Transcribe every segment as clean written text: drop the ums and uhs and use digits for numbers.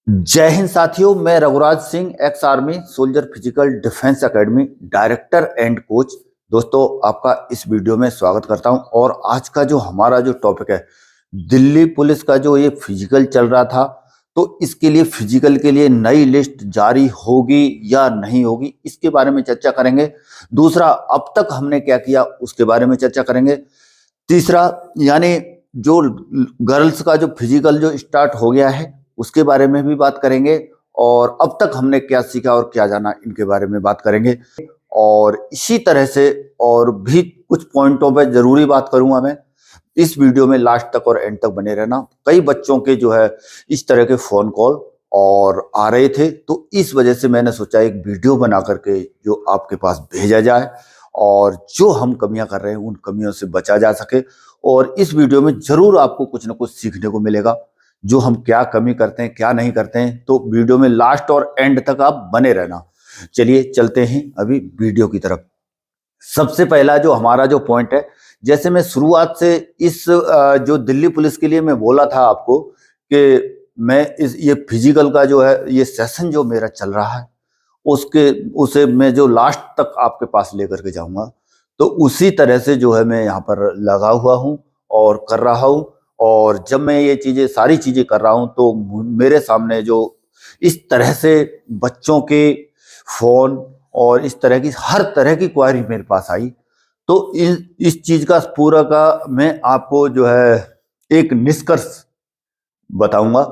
जय हिंद साथियों, मैं Raghuraj Singh, ex army soldier physical defence academy director and coach. दोस्तों, आपका इस वीडियो में स्वागत करता हूं। और आज का जो हमारा जो टॉपिक है, दिल्ली पुलिस का जो ये फिजिकल चल रहा था, तो इसके लिए फिजिकल के लिए नई लिस्ट जारी होगी या नहीं होगी, इसके बारे में चर्चा करेंगे। दूसरा, अब तक हमने क्या किया उसके बारे में चर्चा करेंगे। तीसरा, यानी जो गर्ल्स का जो फिजिकल जो स्टार्ट हो गया है उसके बारे में भी बात करेंगे। और अब तक हमने क्या सीखा और क्या जाना, इनके बारे में बात करेंगे। और इसी तरह से और भी कुछ पॉइंटों पे जरूरी बात करूंगा मैं। इस वीडियो में लास्ट तक और एंड तक बने रहना। कई बच्चों के जो है इस तरह के फोन कॉल और आ रहे थे, तो इस वजह से मैंने सोचा एक वीडियो बना करके जो आपके पास भेजा जाए और जो हम कमियां कर रहे हैं उन कमियों से बचा जा सके। और इस वीडियो में जरूर आपको कुछ ना कुछ सीखने को मिलेगा, जो हम क्या कमी करते हैं क्या नहीं करते हैं। तो वीडियो में लास्ट और एंड तक आप बने रहना। चलिए चलते हैं अभी वीडियो की तरफ। सबसे पहला जो हमारा जो पॉइंट है, जैसे मैं शुरुआत से इस जो दिल्ली पुलिस के लिए मैं बोला था आपको कि मैं ये फिजिकल का जो है ये सेशन जो मेरा चल रहा है उसे मैं जो लास्ट तक आपके पास लेकर के जाऊंगा, तो उसी तरह से जो है मैं यहाँ पर लगा हुआ हूँ और कर रहा हूँ। और जब मैं ये चीजें सारी चीजें कर रहा हूँ तो मेरे सामने जो इस तरह से बच्चों के फोन और इस तरह की हर तरह की क्वारी मेरे पास आई, तो इस चीज का पूरा का मैं आपको जो है एक निष्कर्ष बताऊंगा।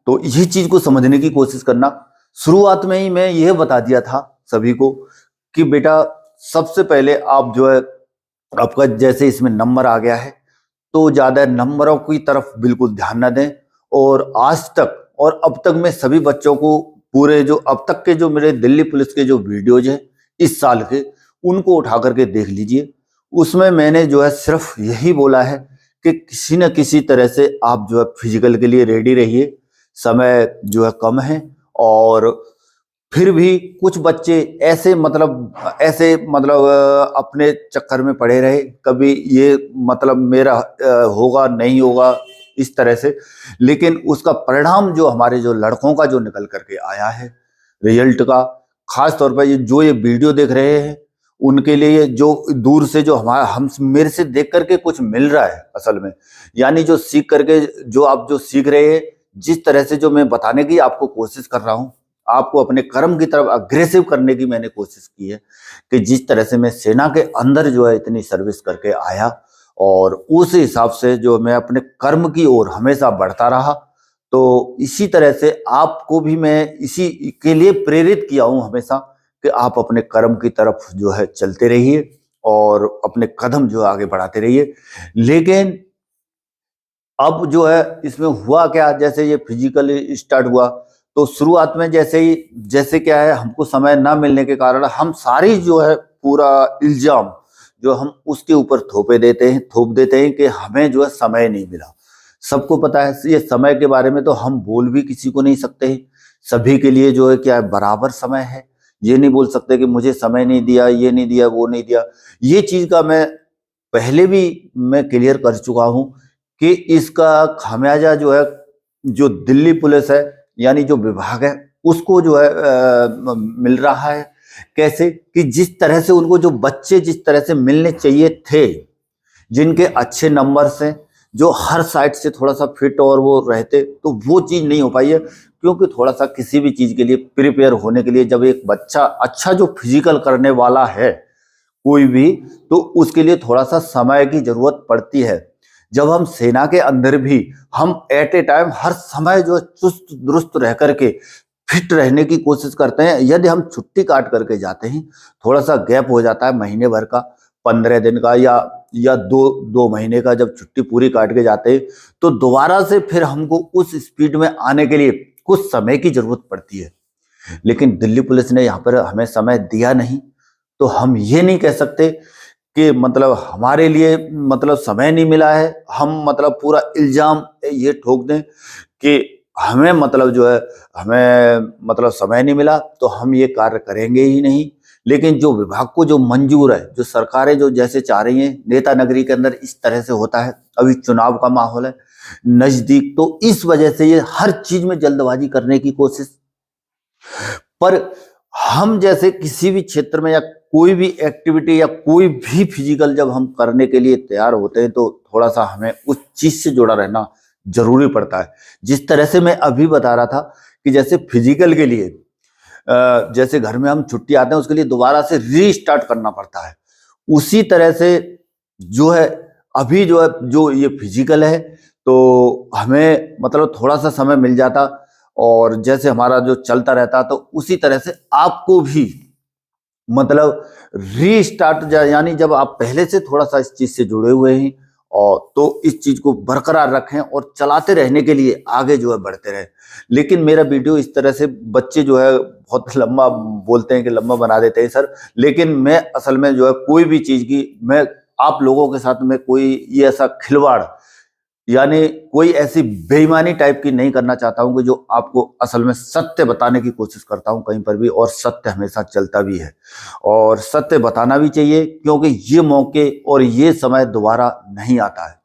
तो ये चीज को समझने की कोशिश करना। शुरुआत में ही मैं यह बता दिया था सभी को कि बेटा, सबसे पहले आप जो है आपका जैसे इसमें नंबर आ गया है तो ज्यादा नंबरों की तरफ बिल्कुल ध्यान न दें। और आज तक और अब तक मैं सभी बच्चों को पूरे जो अब तक के जो मेरे दिल्ली पुलिस के जो वीडियोज हैं इस साल के, उनको उठा करके देख लीजिए। उसमें मैंने जो है सिर्फ यही बोला है कि किसी न किसी तरह से आप जो है फिजिकल के लिए रेडी रहिए। समय जो है कम है और फिर भी कुछ बच्चे ऐसे मतलब अपने चक्कर में पड़े रहे, कभी ये मतलब मेरा होगा नहीं होगा इस तरह से। लेकिन उसका परिणाम जो हमारे जो लड़कों का जो निकल करके आया है रिजल्ट का, खास तौर पर ये वीडियो देख रहे हैं उनके लिए, जो दूर से जो हमारा हम मेरे से देख करके कुछ मिल रहा है असल में, यानी जो सीख करके जो आप जो सीख रहे हैं, जिस तरह से जो मैं बताने की आपको कोशिश कर रहा हूं, आपको अपने कर्म की तरफ अग्रेसिव करने की मैंने कोशिश की है कि जिस तरह से मैं सेना के अंदर जो है इतनी सर्विस करके आया और उस हिसाब से जो मैं अपने कर्म की ओर हमेशा बढ़ता रहा, तो इसी तरह से आपको भी मैं इसी के लिए प्रेरित किया हूं हमेशा कि आप अपने कर्म की तरफ जो है चलते रहिए और अपने कदम जो आगे बढ़ाते रहिए। लेकिन अब जो है इसमें हुआ क्या, जैसे ये फिजिकल स्टार्ट हुआ तो शुरुआत में जैसे क्या है, हमको समय ना मिलने के कारण हम सारी जो है पूरा इल्जाम जो हम उसके ऊपर थोप देते हैं कि हमें जो है समय नहीं मिला। सबको पता है ये समय के बारे में, तो हम बोल भी किसी को नहीं सकते हैं। सभी के लिए जो है क्या है, बराबर समय है। ये नहीं बोल सकते कि मुझे समय नहीं दिया, ये नहीं दिया, वो नहीं दिया। ये चीज का मैं पहले भी मैं क्लियर कर चुका हूं कि इसका खामियाजा जो है जो दिल्ली पुलिस है यानी जो विभाग है उसको जो है मिल रहा है। कैसे कि जिस तरह से उनको जो बच्चे जिस तरह से मिलने चाहिए थे, जिनके अच्छे नंबर से, जो हर साइड से थोड़ा सा फिट और वो रहते, तो वो चीज नहीं हो पाई है। क्योंकि थोड़ा सा किसी भी चीज के लिए प्रिपेयर होने के लिए जब एक बच्चा अच्छा जो फिजिकल करने वाला है कोई भी, तो उसके लिए थोड़ा सा समय की जरूरत पड़ती है। जब हम सेना के अंदर भी हम एट ए टाइम हर समय जो चुस्त दुरुस्त रह करके फिट रहने की कोशिश करते हैं, यदि हम छुट्टी काट करके जाते हैं, थोड़ा सा गैप हो जाता है महीने भर का, 15 दिन का या दो महीने का, जब छुट्टी पूरी काट के जाते हैं तो दोबारा से फिर हमको उस स्पीड में आने के लिए कुछ समय की जरूरत पड़ती है। लेकिन दिल्ली पुलिस ने यहाँ पर हमें समय दिया नहीं, तो हम ये नहीं कह सकते कि मतलब हमारे लिए मतलब समय नहीं मिला है। हम मतलब पूरा इल्जाम ये ठोक दें कि हमें मतलब जो है हमें मतलब समय नहीं मिला तो हम ये कार्य करेंगे ही नहीं। लेकिन जो विभाग को जो मंजूर है, जो सरकारें जो जैसे चाह रही हैं, नेता नगरी के अंदर इस तरह से होता है, अभी चुनाव का माहौल है, नजदीक। तो इस वजह से ये हर चीज में जल्दबाजी करने की कोशिश। पर हम जैसे किसी भी क्षेत्र में या कोई भी एक्टिविटी या कोई भी फिजिकल जब हम करने के लिए तैयार होते हैं तो थोड़ा सा हमें उस चीज से जुड़ा रहना जरूरी पड़ता है। जिस तरह से मैं अभी बता रहा था कि जैसे फिजिकल के लिए जैसे घर में हम छुट्टी आते हैं उसके लिए दोबारा से रीस्टार्ट करना पड़ता है, उसी तरह से जो है अभी जो है जो ये फिजिकल है तो हमें मतलब थोड़ा सा समय मिल जाता और जैसे हमारा जो चलता रहता तो उसी तरह से आपको भी मतलब रीस्टार्ट यानी जब आप पहले से थोड़ा सा इस चीज से जुड़े हुए हैं और तो इस चीज को बरकरार रखें और चलाते रहने के लिए आगे जो है बढ़ते रहे। लेकिन मेरा वीडियो इस तरह से बच्चे जो है बहुत लंबा बोलते हैं कि लंबा बना देते हैं सर, लेकिन मैं असल में जो है कोई भी चीज की मैं आप लोगों के साथ में कोई ये ऐसा खिलवाड़ यानी कोई ऐसी बेईमानी टाइप की नहीं करना चाहता हूं कि जो आपको असल में सत्य बताने की कोशिश करता हूं कहीं पर भी, और सत्य हमेशा चलता भी है और सत्य बताना भी चाहिए क्योंकि ये मौके और ये समय दोबारा नहीं आता है।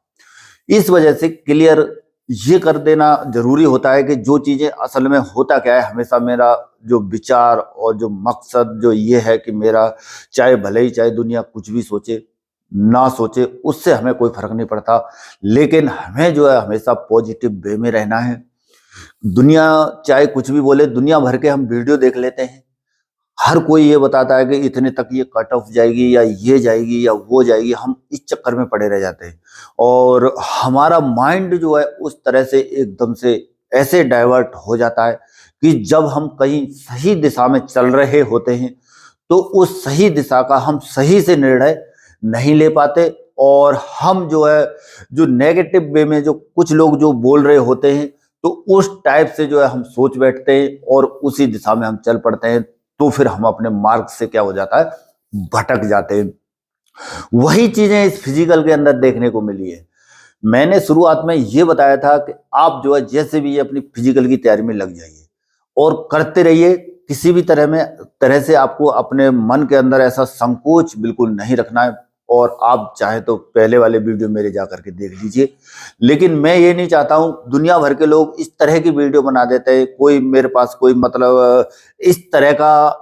इस वजह से क्लियर ये कर देना जरूरी होता है कि जो चीजें असल में होता क्या है, हमेशा मेरा जो विचार और जो मकसद जो ये है कि मेरा चाहे भले ही चाहे दुनिया कुछ भी सोचे ना सोचे उससे हमें कोई फर्क नहीं पड़ता, लेकिन हमें जो है हमेशा पॉजिटिव वे में रहना है। दुनिया चाहे कुछ भी बोले, दुनिया भर के हम वीडियो देख लेते हैं, हर कोई ये बताता है कि इतने तक ये कट ऑफ जाएगी या ये जाएगी या वो जाएगी, हम इस चक्कर में पड़े रह जाते हैं और हमारा माइंड जो है उस तरह से एकदम से ऐसे डाइवर्ट हो जाता है कि जब हम कहीं सही दिशा में चल रहे होते हैं तो उस सही दिशा का हम सही से निर्णय नहीं ले पाते और हम जो है जो नेगेटिव वे में जो कुछ लोग जो बोल रहे होते हैं तो उस टाइप से जो है हम सोच बैठते हैं और उसी दिशा में हम चल पड़ते हैं, तो फिर हम अपने मार्ग से क्या हो जाता है भटक जाते हैं। वही चीजें इस फिजिकल के अंदर देखने को मिली है। मैंने शुरुआत में ये बताया था कि आप जो है जैसे भी अपनी फिजिकल की तैयारी में लग जाइए और करते रहिए, किसी भी तरह से आपको अपने मन के अंदर ऐसा संकोच बिल्कुल नहीं रखना है और आप चाहे तो पहले वाले वीडियो मेरे जा करके देख लीजिए। लेकिन मैं ये नहीं चाहता हूं, दुनिया भर के लोग इस तरह की वीडियो बना देते हैं, कोई मेरे पास कोई मतलब इस तरह का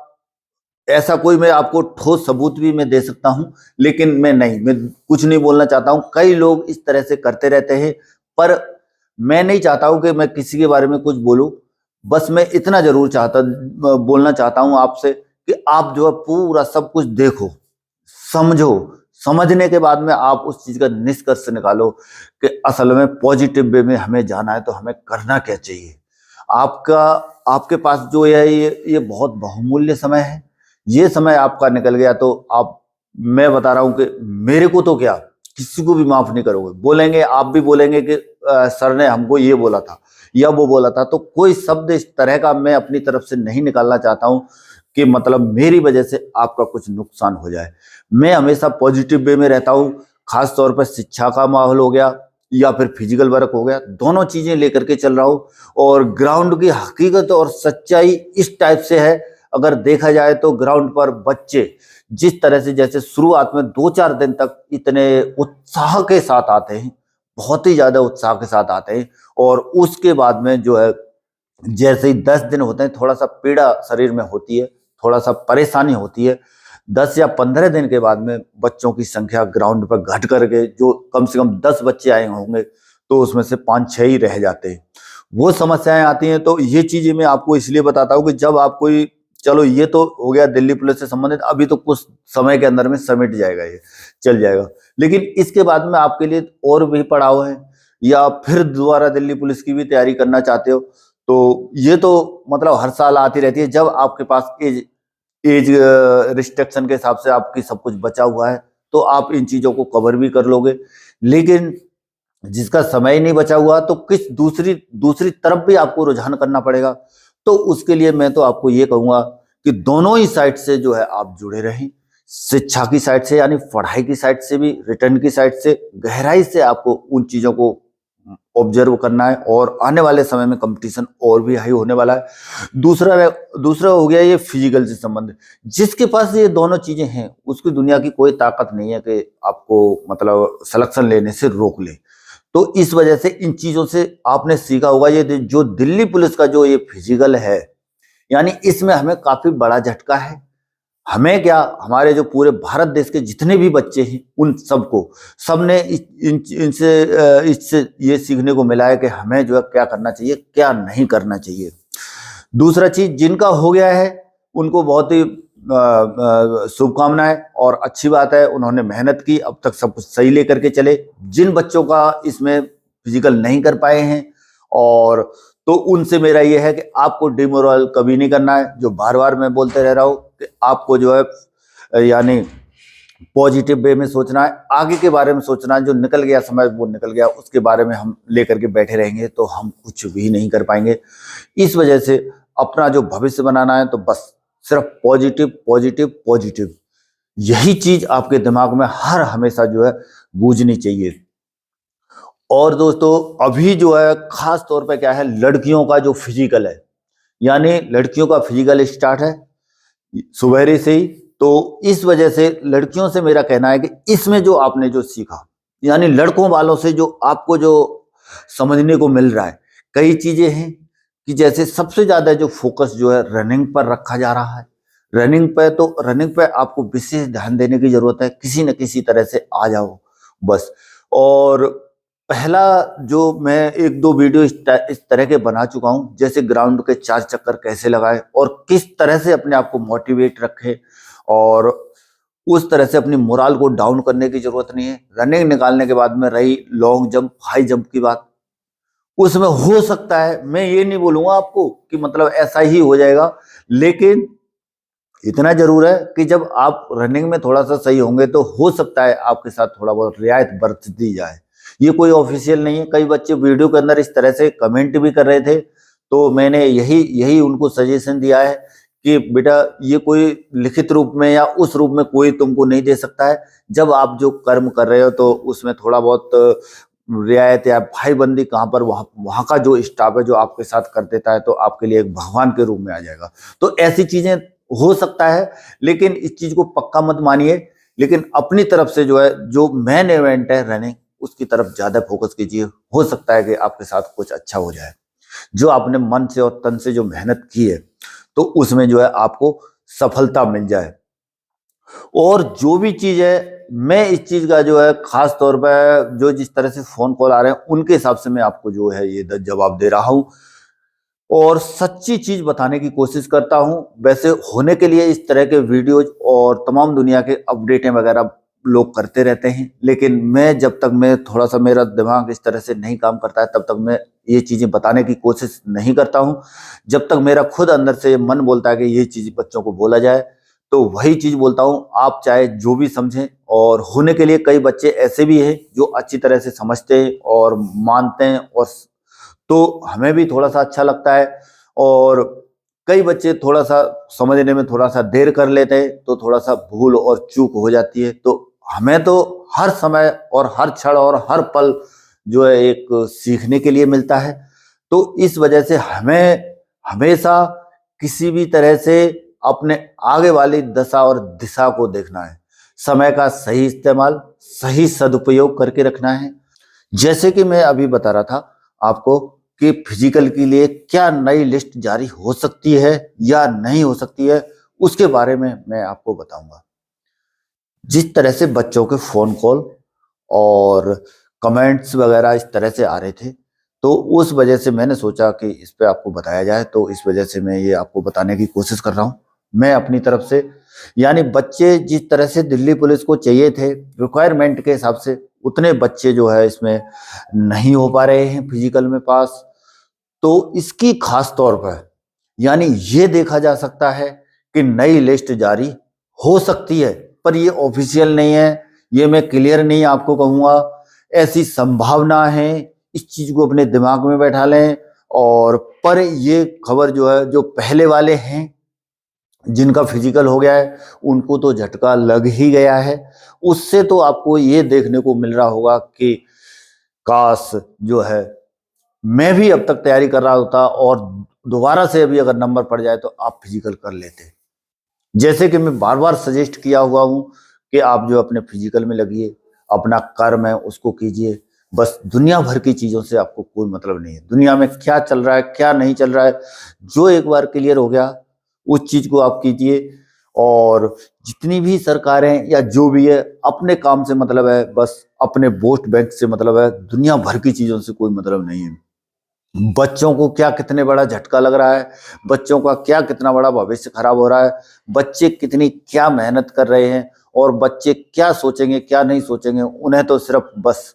ऐसा कोई मैं आपको ठोस सबूत भी मैं दे सकता हूं, लेकिन मैं कुछ नहीं बोलना चाहता हूं। कई लोग इस तरह से करते रहते हैं पर मैं नहीं चाहता हूं कि मैं किसी के बारे में कुछ बोलूं। बस मैं इतना जरूर बोलना चाहता हूं आपसे कि आप जो है पूरा सब कुछ देखो, समझो, समझने के बाद में आप उस चीज का निष्कर्ष निकालो कि असल में पॉजिटिव वे में हमें जाना है तो हमें करना क्या चाहिए। आपके पास जो है ये बहुत बहुमूल्य समय है। ये समय आपका निकल गया तो मैं बता रहा हूं कि मेरे को तो क्या किसी को भी माफ नहीं करोगे। बोलेंगे, आप भी बोलेंगे कि सर ने हमको ये बोला था या वो बोला था, तो कोई शब्द इस तरह का मैं अपनी तरफ से नहीं निकालना चाहता हूं कि मतलब मेरी वजह से आपका कुछ नुकसान हो जाए। मैं हमेशा पॉजिटिव वे में रहता हूँ, खास तौर पर शिक्षा का माहौल हो गया या फिर फिजिकल वर्क हो गया, दोनों चीजें लेकर के चल रहा हूँ। और ग्राउंड की हकीकत और सच्चाई इस टाइप से है, अगर देखा जाए तो ग्राउंड पर बच्चे जिस तरह से जैसे शुरुआत में 2-4 दिन तक इतने उत्साह के साथ आते हैं, बहुत ही ज्यादा उत्साह के साथ आते हैं और उसके बाद में जो है जैसे ही 10 दिन होते हैं थोड़ा सा पीड़ा शरीर में होती है, थोड़ा सा परेशानी होती है। 10 या 15 दिन के बाद में बच्चों की संख्या ग्राउंड पर घट करके जो कम से कम 10 बच्चे आए होंगे तो उसमें से 5-6 ही रह जाते हैं। वो समस्याएं आती हैं। तो ये चीजें मैं आपको इसलिए बताता हूँ कि जब आप कोई, चलो ये तो हो गया दिल्ली पुलिस से संबंधित, अभी तो कुछ समय के अंदर में समेट जाएगा, ये चल जाएगा, लेकिन इसके बाद में आपके लिए और भी पड़ाव है या फिर दोबारा दिल्ली पुलिस की भी तैयारी करना चाहते हो तो ये तो मतलब हर साल आती रहती है। जब आपके पास एज रिस्ट्रिक्शन के हिसाब से आपकी सब कुछ बचा हुआ है तो आप इन चीजों को कवर भी कर लोगे, लेकिन जिसका समय ही नहीं बचा हुआ तो किस दूसरी तरफ भी आपको रुझान करना पड़ेगा। तो उसके लिए मैं तो आपको ये कहूंगा कि दोनों ही साइड से जो है आप जुड़े रहें, शिक्षा की साइड से यानी पढ़ाई की साइड से भी, रिटर्न की साइड से गहराई से आपको उन चीजों को ऑब्जर्व करना है और आने वाले समय में कंपटीशन और भी हाई होने वाला है। दूसरा हो गया ये फिजिकल से संबंधित, जिसके पास ये दोनों चीजें हैं उसकी दुनिया की कोई ताकत नहीं है कि आपको मतलब सिलेक्शन लेने से रोक ले। तो इस वजह से इन चीजों से आपने सीखा होगा। ये जो दिल्ली पुलिस का जो ये फिजिकल है, यानी इसमें हमें काफी बड़ा झटका है। हमें क्या, हमारे जो पूरे भारत देश के जितने भी बच्चे हैं उन सबको, सबने इससे ये सीखने को मिला है कि हमें जो है क्या करना चाहिए, क्या नहीं करना चाहिए। दूसरा चीज, जिनका हो गया है उनको बहुत ही शुभकामनाएं और अच्छी बात है, उन्होंने मेहनत की, अब तक सब कुछ सही लेकर के चले। जिन बच्चों का इसमें फिजिकल नहीं कर पाए हैं, और तो उनसे मेरा ये है कि आपको डिमोरल कभी नहीं करना है। जो बार बार मैं बोलते रह रहा हूँ कि आपको जो है यानी पॉजिटिव वे में सोचना है, आगे के बारे में सोचना है। जो निकल गया समय वो निकल गया, उसके बारे में हम लेकर के बैठे रहेंगे तो हम कुछ भी नहीं कर पाएंगे। इस वजह से अपना जो भविष्य बनाना है तो बस सिर्फ पॉजिटिव पॉजिटिव पॉजिटिव, यही चीज आपके दिमाग में हर हमेशा जो है गूंजनी चाहिए। और दोस्तों अभी जो है खास तौर पे क्या है, लड़कियों का जो फिजिकल है, यानी लड़कियों का फिजिकल स्टार्ट है सुबह से ही। तो इस वजह से लड़कियों से मेरा कहना है कि इसमें जो आपने जो सीखा, यानी लड़कों वालों से जो आपको जो समझने को मिल रहा है, कई चीजें हैं कि जैसे सबसे ज्यादा जो फोकस जो है रनिंग पर रखा जा रहा है। रनिंग पे, तो रनिंग पे आपको विशेष ध्यान देने की जरूरत है, किसी न किसी तरह से आ जाओ बस। और पहला जो मैं 1-2 वीडियो इस तरह के बना चुका हूं, जैसे ग्राउंड के 4 चक्कर कैसे लगाए और किस तरह से अपने आप को मोटिवेट रखे, और उस तरह से अपनी मोराल को डाउन करने की जरूरत नहीं है। रनिंग निकालने के बाद में रही लॉन्ग जंप, हाई जंप की बात, उसमें हो सकता है, मैं ये नहीं बोलूंगा आपको कि मतलब ऐसा ही हो जाएगा, लेकिन इतना जरूर है कि जब आप रनिंग में थोड़ा सा सही होंगे तो हो सकता है आपके साथ थोड़ा बहुत रियायत बरत दी जाए। ये कोई ऑफिशियल नहीं है। कई बच्चे वीडियो के अंदर इस तरह से कमेंट भी कर रहे थे, तो मैंने यही उनको सजेशन दिया है कि बेटा ये कोई लिखित रूप में या उस रूप में कोई तुमको नहीं दे सकता है। जब आप जो कर्म कर रहे हो तो उसमें थोड़ा बहुत रियायत या भाईबंदी कहाँ पर, वहां का जो स्टाफ है जो आपके साथ कर देता है तो आपके लिए एक भगवान के रूप में आ जाएगा। तो ऐसी चीजें हो सकता है, लेकिन इस चीज को पक्का मत मानिए। लेकिन अपनी तरफ से जो है, जो मेन इवेंट है रनिंग, उसकी तरफ ज्यादा फोकस कीजिए। हो सकता है कि आपके साथ कुछ अच्छा हो जाए। जो आपने मन से और तन से जो मेहनत की है तो उसमें जो है आपको सफलता मिल जाए। और जो भी चीज है, मैं इस चीज का जो है खास तौर पर जो जिस तरह से फोन कॉल आ रहे हैं उनके हिसाब से मैं आपको जो है ये जवाब दे रहा हूं और सच्ची चीज बताने की कोशिश करता हूं। वैसे होने के लिए इस तरह के वीडियोज और तमाम दुनिया के अपडेटें वगैरह लोग करते रहते हैं, लेकिन मैं जब तक मैं थोड़ा सा मेरा दिमाग इस तरह से नहीं काम करता है तब तक मैं ये चीजें बताने की कोशिश नहीं करता हूं। जब तक मेरा खुद अंदर से मन बोलता है कि ये चीज बच्चों को बोला जाए तो वही चीज बोलता हूं। आप चाहे जो भी समझें, और होने के लिए कई बच्चे ऐसे भी हैं जो अच्छी तरह से समझते हैं और मानते हैं, और तो हमें भी थोड़ा सा अच्छा लगता है। और कई बच्चे थोड़ा सा समझने में थोड़ा सा देर कर लेते हैं तो थोड़ा सा भूल और चूक हो जाती है। तो हमें तो हर समय और हर क्षण और हर पल जो है एक सीखने के लिए मिलता है। तो इस वजह से हमें हमेशा किसी भी तरह से अपने आगे वाली दशा और दिशा को देखना है, समय का सही इस्तेमाल, सही सदुपयोग करके रखना है। जैसे कि मैं अभी बता रहा था आपको कि फिजिकल के लिए क्या नई लिस्ट जारी हो सकती है या नहीं हो सकती है, उसके बारे में मैं आपको बताऊंगा। जिस तरह से बच्चों के फोन कॉल और कमेंट्स वगैरह इस तरह से आ रहे थे, तो उस वजह से मैंने सोचा कि इस पे आपको बताया जाए, तो इस वजह से मैं ये आपको बताने की कोशिश कर रहा हूँ मैं अपनी तरफ से। यानी बच्चे जिस तरह से दिल्ली पुलिस को चाहिए थे रिक्वायरमेंट के हिसाब से, उतने बच्चे जो है इसमें नहीं हो पा रहे हैं फिजिकल में पास। तो इसकी खास तौर पर यानी ये देखा जा सकता है कि नई लिस्ट जारी हो सकती है, पर ये ऑफिशियल नहीं है, ये मैं क्लियर नहीं आपको कहूंगा। ऐसी संभावना है, इस चीज को अपने दिमाग में बैठा लें। और पर ये खबर जो है, जो पहले वाले हैं जिनका फिजिकल हो गया है उनको तो झटका लग ही गया है। उससे तो आपको ये देखने को मिल रहा होगा कि काश जो है मैं भी अब तक तैयारी कर रहा होता और दोबारा से अभी अगर नंबर पड़ जाए तो आप फिजिकल कर लेते। जैसे कि मैं बार बार सजेस्ट किया हुआ हूं कि आप जो अपने फिजिकल में लगिए, अपना कर्म है उसको कीजिए। बस दुनिया भर की चीजों से आपको कोई मतलब नहीं है। दुनिया में क्या चल रहा है क्या नहीं चल रहा है, जो एक बार क्लियर हो गया उस चीज को आप कीजिए। और जितनी भी सरकारें या जो भी है, अपने काम से मतलब है, बस अपने वोट बैंक से मतलब है, दुनिया भर की चीजों से कोई मतलब नहीं है। बच्चों को क्या कितने बड़ा झटका लग रहा है, बच्चों का क्या कितना बड़ा भविष्य खराब हो रहा है, बच्चे कितनी क्या मेहनत कर रहे हैं, और बच्चे क्या सोचेंगे क्या नहीं सोचेंगे, उन्हें तो सिर्फ बस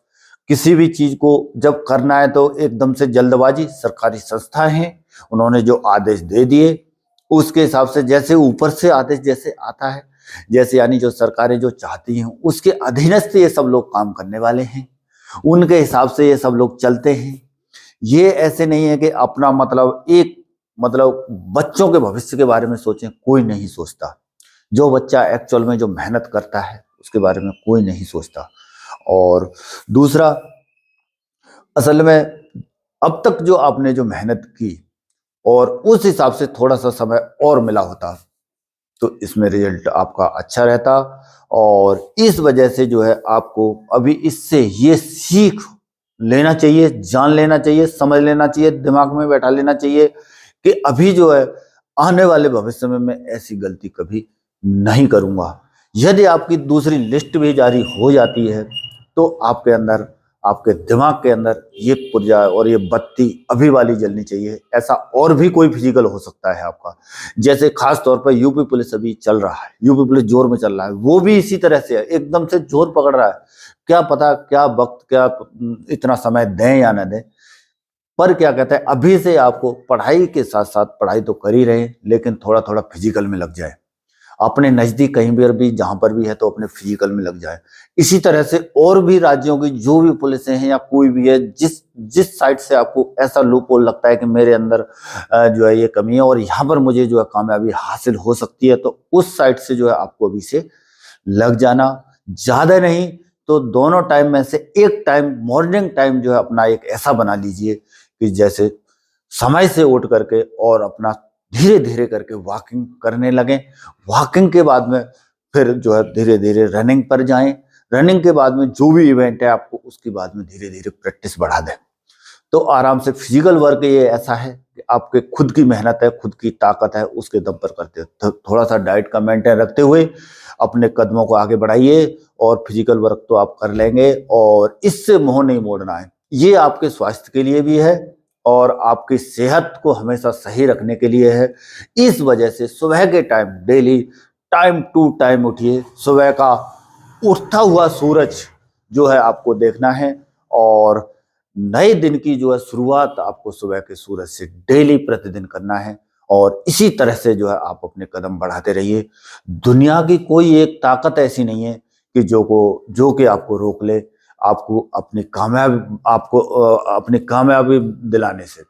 किसी भी चीज को जब करना है तो एकदम से जल्दबाजी। सरकारी संस्थाएं हैं, उन्होंने जो आदेश दे दिए उसके हिसाब से, जैसे ऊपर से आदेश जैसे आता है, जैसे यानी जो सरकारें जो चाहती हैं उसके अधीनस्थ ये सब लोग काम करने वाले हैं, उनके हिसाब से ये सब लोग चलते हैं। ये ऐसे नहीं है कि अपना मतलब एक मतलब बच्चों के भविष्य के बारे में सोचें, कोई नहीं सोचता। जो बच्चा एक्चुअल में जो मेहनत करता है उसके बारे में कोई नहीं सोचता। और दूसरा, असल में अब तक जो आपने जो मेहनत की और उस हिसाब से थोड़ा सा समय और मिला होता तो इसमें रिजल्ट आपका अच्छा रहता। और इस वजह से जो है आपको अभी इससे ये सीख लेना चाहिए, जान लेना चाहिए, समझ लेना चाहिए, दिमाग में बैठा लेना चाहिए कि अभी जो है आने वाले भविष्य में मैं ऐसी गलती कभी नहीं करूंगा। यदि आपकी दूसरी लिस्ट भी जारी हो जाती है तो आपके अंदर, आपके दिमाग के अंदर ये पुर्जा और ये बत्ती अभी वाली जलनी चाहिए। ऐसा और भी कोई फिजिकल हो सकता है आपका, जैसे खास तौर पर यूपी पुलिस अभी चल रहा है, यूपी पुलिस जोर में चल रहा है, वो भी इसी तरह से है, एकदम से जोर पकड़ रहा है। क्या पता क्या वक्त, क्या इतना समय दें या न दें, पर क्या कहते हैं, अभी से आपको पढ़ाई के साथ साथ, पढ़ाई तो कर ही रहे लेकिन थोड़ा थोड़ा फिजिकल में लग जाए। अपने नजदीक कहीं पर भी जहां पर भी है तो अपने फिजिकल में लग जाए। इसी तरह से और भी राज्यों की जो भी पुलिस हैं या कोई भी है, जिस जिस साइड से आपको ऐसा लूप होल लगता है कि मेरे अंदर जो है ये कमी है और यहाँ पर मुझे जो है कामयाबी हासिल हो सकती है, तो उस साइड से जो है आपको अभी से लग जाना। ज्यादा नहीं तो दोनों टाइम में से एक टाइम, मॉर्निंग टाइम जो है अपना एक ऐसा बना लीजिए कि जैसे समय से उठ करके और अपना धीरे धीरे करके वॉकिंग करने लगें। वॉकिंग के बाद में फिर जो है धीरे धीरे रनिंग पर जाएं। रनिंग के बाद में जो भी इवेंट है आपको उसके बाद में धीरे धीरे प्रैक्टिस बढ़ा दें। तो आराम से फिजिकल वर्क ये ऐसा है कि आपके खुद की मेहनत है, खुद की ताकत है, उसके दम पर करते हैं। तो थोड़ा सा डाइट का मेंटेन रखते हुए अपने कदमों को आगे बढ़ाइए और फिजिकल वर्क तो आप कर लेंगे, और इससे मुंह नहीं मोड़ना है। ये आपके स्वास्थ्य के लिए भी है और आपकी सेहत को हमेशा सही रखने के लिए है। इस वजह से सुबह के time daily time to time उठिए। सुबह का उठता हुआ सूरज जो है आपको देखना है, और नए दिन की जो है शुरुआत आपको सुबह के सूरज से डेली प्रतिदिन करना है। और इसी तरह से जो है आप अपने कदम बढ़ाते रहिए। दुनिया की कोई एक ताकत ऐसी नहीं है कि जो कि आपको रोक ले, आपको अपनी कामयाबी दिलाने से।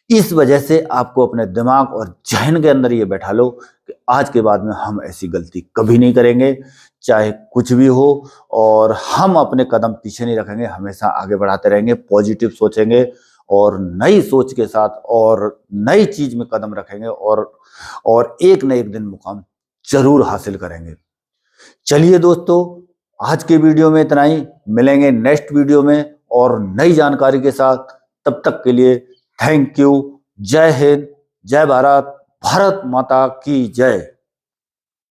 इस वजह से आपको अपने दिमाग और जहन के अंदर ये बैठा लो कि आज के बाद में हम ऐसी गलती कभी नहीं करेंगे, चाहे कुछ भी हो, और हम अपने कदम पीछे नहीं रखेंगे, हमेशा आगे बढ़ाते रहेंगे, पॉजिटिव सोचेंगे और नई सोच के साथ और नई चीज में कदम रखेंगे, और एक न एक दिन मुकाम जरूर हासिल करेंगे। चलिए दोस्तों, आज के वीडियो में इतना ही। मिलेंगे नेक्स्ट वीडियो में और नई जानकारी के साथ। तब तक के लिए थैंक यू। जय हिंद, जय भारत, भारत माता की जय।